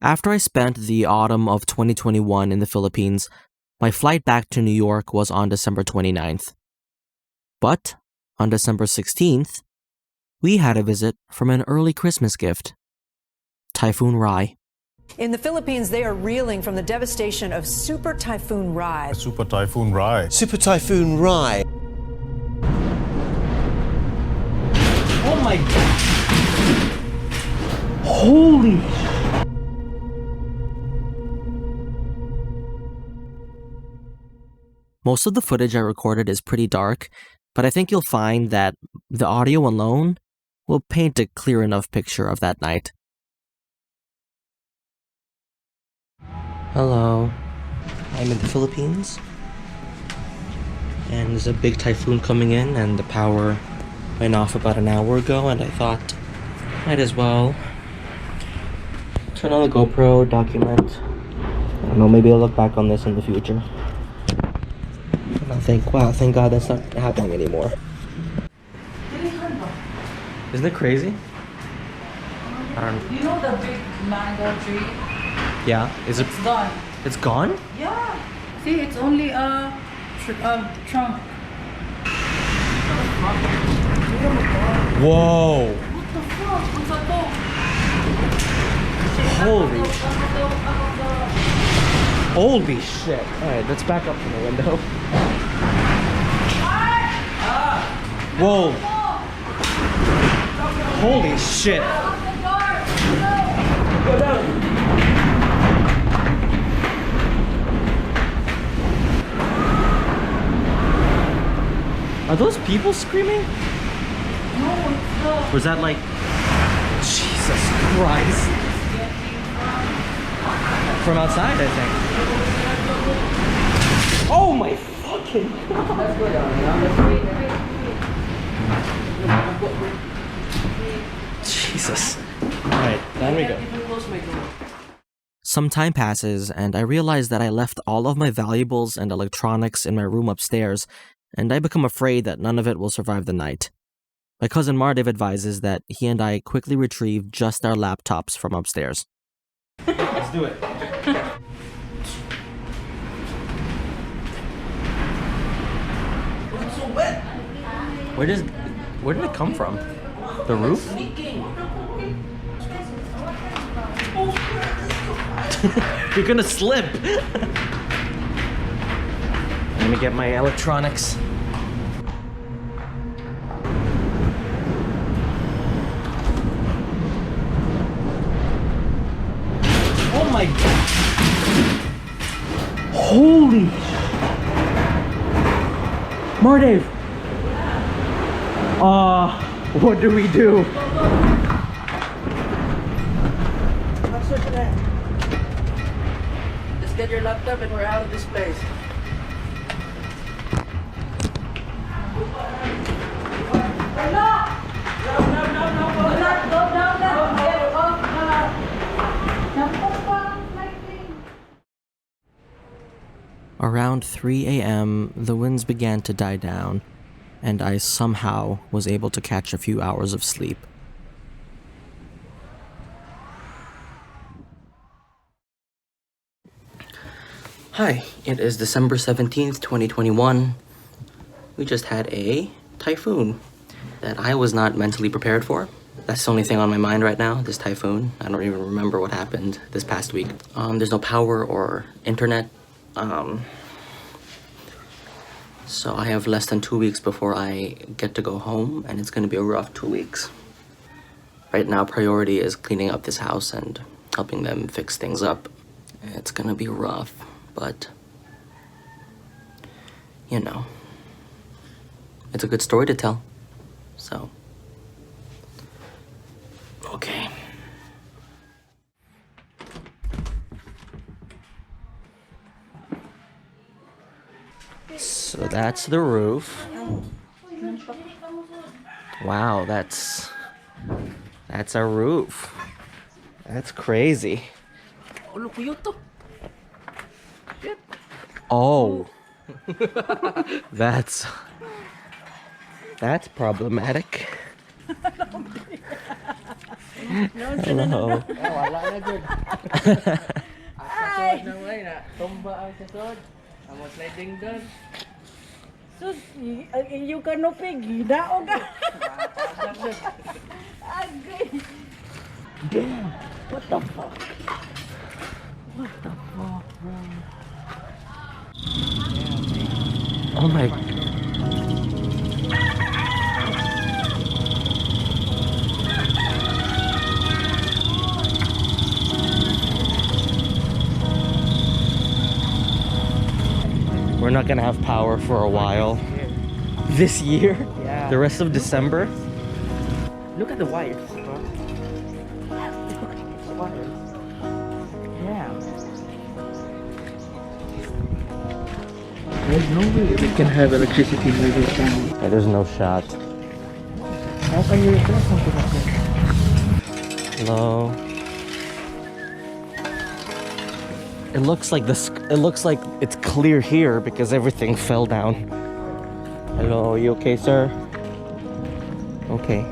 After I spent the autumn of 2021 in the Philippines, my flight back to New York was on December 29th. But on December 16th, we had a visit from an early Christmas gift, Typhoon Rai. In the Philippines, they are reeling from the devastation of Super Typhoon Rai. Super Typhoon Rai. Super Typhoon Rai. Oh my God! Holy! Most of the footage I recorded is pretty dark, but I think you'll find that the audio alone will paint a clear enough picture of that night. Hello. I'm in the Philippines. And there's a big typhoon coming in, and the power went off about an hour ago, and I thought, might as well turn on the GoPro, document. I don't know, maybe I'll look back on this in the future. And I'll think, wow, thank God that's not happening anymore. Isn't it crazy? I don't know. You know the big mango tree? Yeah, is it? It's gone. It's gone? Yeah. See, it's only a trunk. Whoa! What the fuck? What's that dog? Holy shit. Alright, let's back up from the window. Whoa. Holy shit. Go down. Are those people screaming? No, it's the... Was that like... Jesus Christ. From outside, I think. Oh my fucking God. Let's go down. Jesus. Alright, down we go. Some time passes, and I realize that I left all of my valuables and electronics in my room upstairs, and I become afraid that none of it will survive the night. My cousin Mardiv advises that he and I quickly retrieve just our laptops from upstairs. Let's do it. It's so wet. Where did it come from? The roof? You're gonna slip. Let me get my electronics. Oh my God. Holy. Mardiv. What do we do? Just get your laptop and we're out of this place. Around 3 a.m., the winds began to die down, and I somehow was able to catch a few hours of sleep. Hi, it is December 17th, 2021. We just had a typhoon that I was not mentally prepared for. That's the only thing on my mind right now, this typhoon. I don't even remember what happened this past week. There's no power or internet. So I have less than 2 weeks before I get to go home, and it's gonna be a rough 2 weeks. Right now, priority is cleaning up this house and helping them fix things up. It's gonna be rough, but you know, it's a good story to tell, so. Okay. So that's the roof. Wow, that's a roof. That's crazy. Oh. That's problematic. Hello. Wala na good. Kasod na way na. Tumba ang kasod. Amo sliding doon. Sus, yung canopy, gidaog ka. Agay. Damn. What the fuck? What the fuck, bro? Oh my. We're not gonna have power for a while. This year? Yeah. The rest of December? Look at the wires, bro. Look at the wires. Yeah. There's no way we can have electricity with this down. Yeah, there's no shot. How can you repair something like this? Hello. It looks like this. It looks like it's clear here because everything fell down. Hello, are you okay, sir? Okay.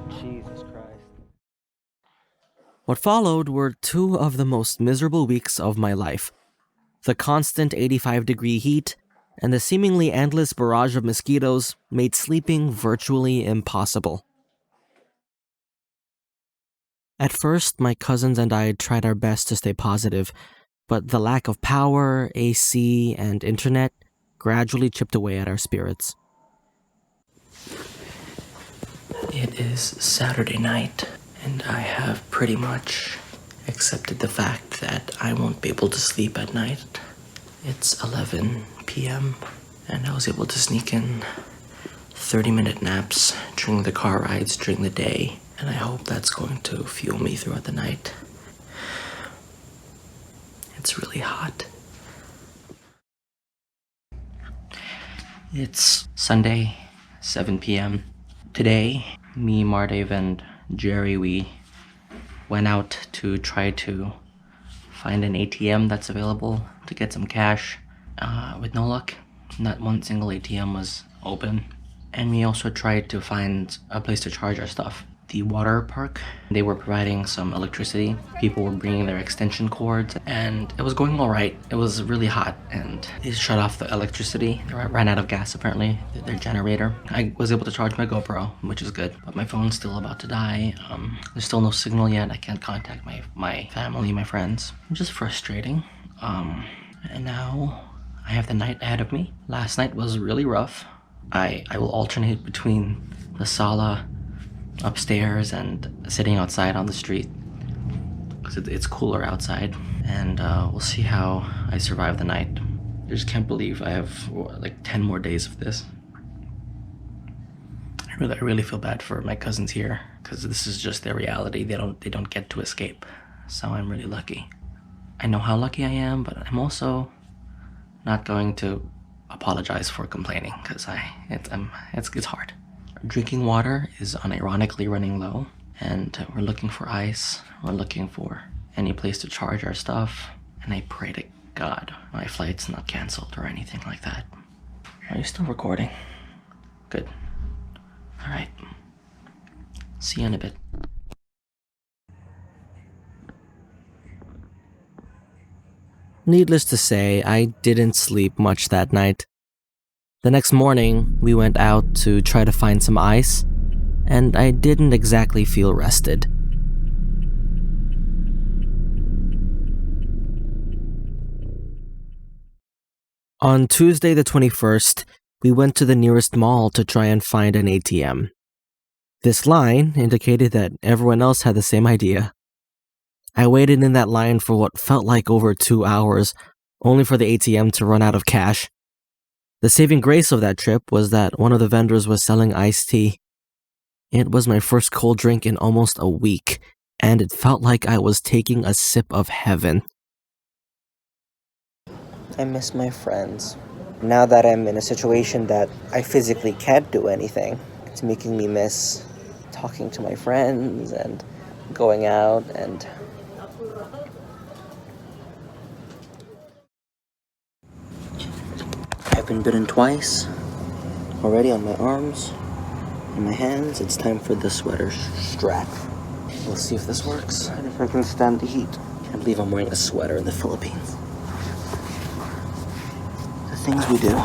Jesus Christ. What followed were two of the most miserable weeks of my life. The constant 85-degree heat and the seemingly endless barrage of mosquitoes made sleeping virtually impossible. At first, my cousins and I tried our best to stay positive, but the lack of power, AC, and internet gradually chipped away at our spirits. It is Saturday night, and I have pretty much accepted the fact that I won't be able to sleep at night. It's 11 p.m., and I was able to sneak in 30-minute naps during the car rides during the day, and I hope that's going to fuel me throughout the night. It's really hot. It's Sunday, 7 p.m. Today, me, Mardev, and Jerry, we went out to try to find an ATM that's available to get some cash. With no luck, not one single ATM was open. And we also tried to find a place to charge our stuff. The water park, they were providing some electricity. People were bringing their extension cords, and it was going all right. It was really hot, and they shut off the electricity. They ran out of gas, apparently, their generator. I was able to charge my GoPro, which is good, but my phone's still about to die. There's still no signal yet. I can't contact my family, my friends. Just frustrating. And now I have the night ahead of me. Last night was really rough. I will alternate between the sala upstairs and sitting outside on the street because it's cooler outside, and we'll see how I survive the night. I just can't believe I have like 10 more days of this. I really feel bad for my cousins here because this is just their reality. They don't get to escape, so I'm really lucky. I know how lucky I am, but I'm also not going to apologize for complaining because it's hard. Drinking water is unironically running low, and we're looking for ice. We're looking for any place to charge our stuff, and I pray to God my flight's not canceled or anything like that. Are you still recording? Good. All right. See you in a bit. Needless to say, I didn't sleep much that night. The next morning, we went out to try to find some ice, and I didn't exactly feel rested. On Tuesday the 21st, we went to the nearest mall to try and find an ATM. This line indicated that everyone else had the same idea. I waited in that line for what felt like over 2 hours, only for the ATM to run out of cash. The saving grace of that trip was that one of the vendors was selling iced tea. It was my first cold drink in almost a week, and it felt like I was taking a sip of heaven. I miss my friends. Now that I'm in a situation that I physically can't do anything, it's making me miss talking to my friends and going out and... I've been bitten twice already on my arms and my hands. It's time for the sweater strap. We'll see if this works and if I can stand the heat. I can't believe I'm wearing a sweater in the Philippines. The things we do.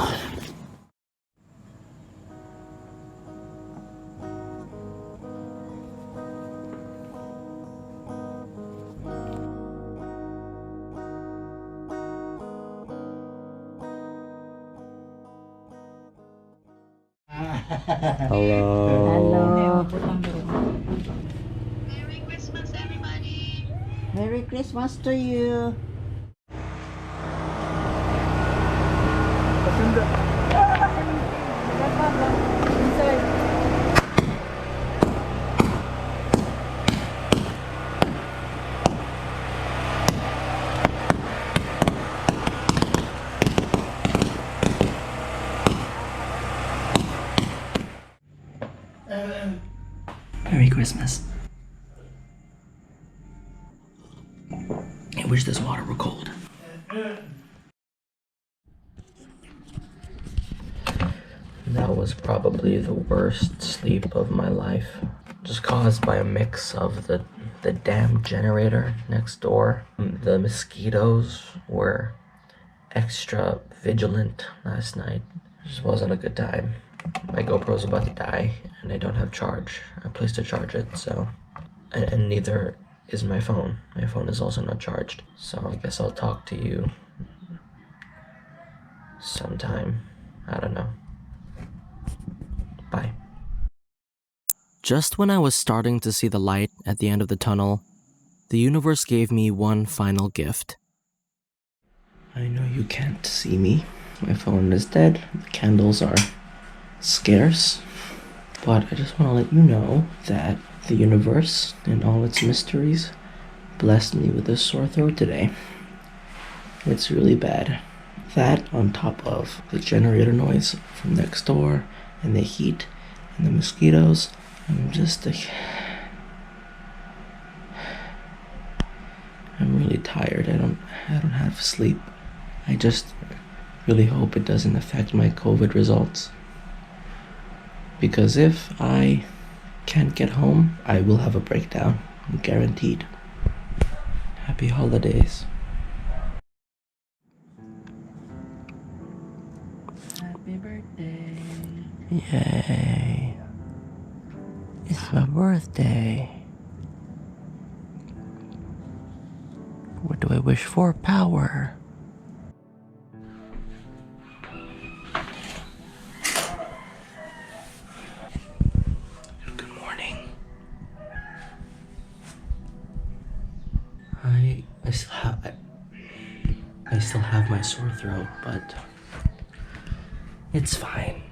Hello. Merry Christmas, everybody! Merry Christmas to you. Merry Christmas. I wish this water were cold. That was probably the worst sleep of my life. Just caused by a mix of the damn generator next door. The mosquitoes were extra vigilant last night. It just wasn't a good time. My GoPro's about to die and I don't have a place to charge it, so... And neither is my phone. My phone is also not charged. So I guess I'll talk to you sometime. I don't know. Bye. Just when I was starting to see the light at the end of the tunnel, the universe gave me one final gift. I know you can't see me. My phone is dead. The candles are scarce. But I just want to let you know that the universe and all its mysteries blessed me with a sore throat today. It's really bad. That on top of the generator noise from next door and the heat and the mosquitoes, I'm really tired. I don't have sleep. I just really hope it doesn't affect my COVID results. Because if I can't get home, I will have a breakdown. I'm guaranteed. Happy holidays. Happy birthday. Yay. It's my birthday. What do I wish for? Power. Good morning. I still have my sore throat, but it's fine.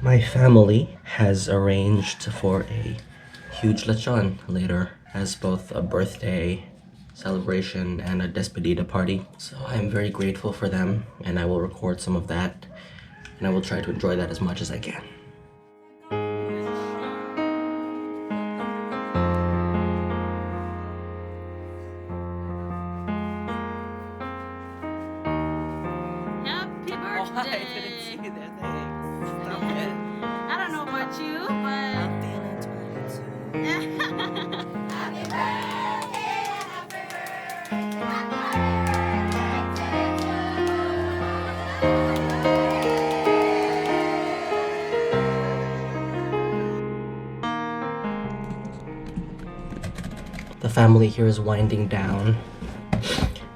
My family has arranged for a huge lechon later as both a birthday celebration and a despedida party. So I am very grateful for them, and I will record some of that, and I will try to enjoy that as much as I can. Happy birthday! I don't know about you, but I'm feeling 22. Happy birthday! The family here is winding down,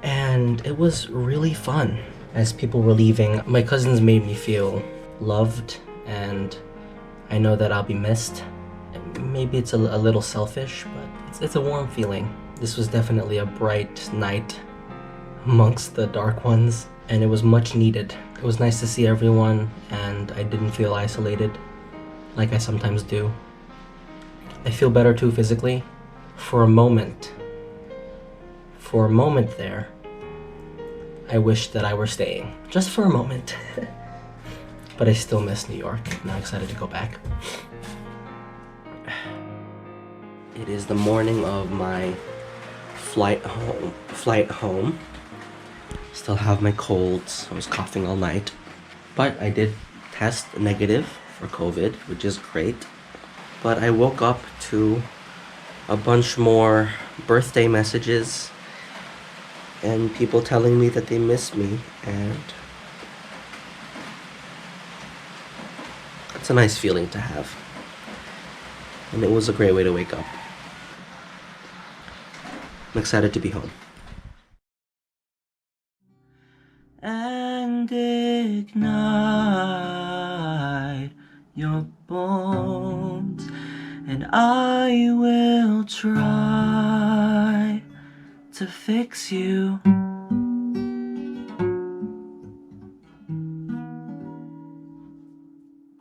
and it was really fun. As people were leaving, my cousins made me feel loved, and I know that I'll be missed. Maybe it's a little selfish, but it's a warm feeling. This was definitely a bright night amongst the dark ones, and it was much needed. It was nice to see everyone, and I didn't feel isolated like I sometimes do. I feel better too physically. For a moment there, I wish that I were staying. Just for a moment. But I still miss New York. I'm not excited to go back. It is the morning of my flight home. Still have my colds. I was coughing all night. But I did test negative for COVID, which is great. But I woke up to a bunch more birthday messages and people telling me that they miss me, and it's a nice feeling to have. And it was a great way to wake up. I'm excited to be home. And ignite your bones, and I will try to fix you.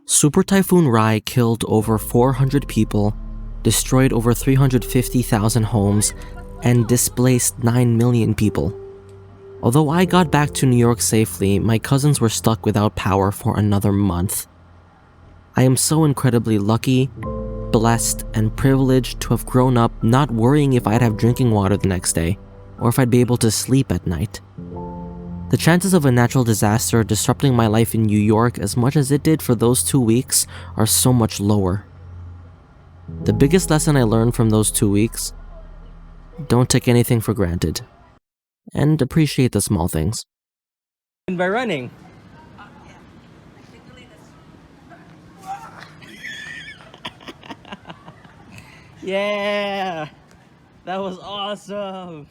Super Typhoon Rai killed over 400 people, destroyed over 350,000 homes, and displaced 9 million people. Although I got back to New York safely, my cousins were stuck without power for another month. I am so incredibly lucky, blessed, and privileged to have grown up not worrying if I'd have drinking water the next day, or if I'd be able to sleep at night. The chances of a natural disaster disrupting my life in New York as much as it did for those 2 weeks are so much lower. The biggest lesson I learned from those 2 weeks: don't take anything for granted, and appreciate the small things. By running. Yeah, that was awesome.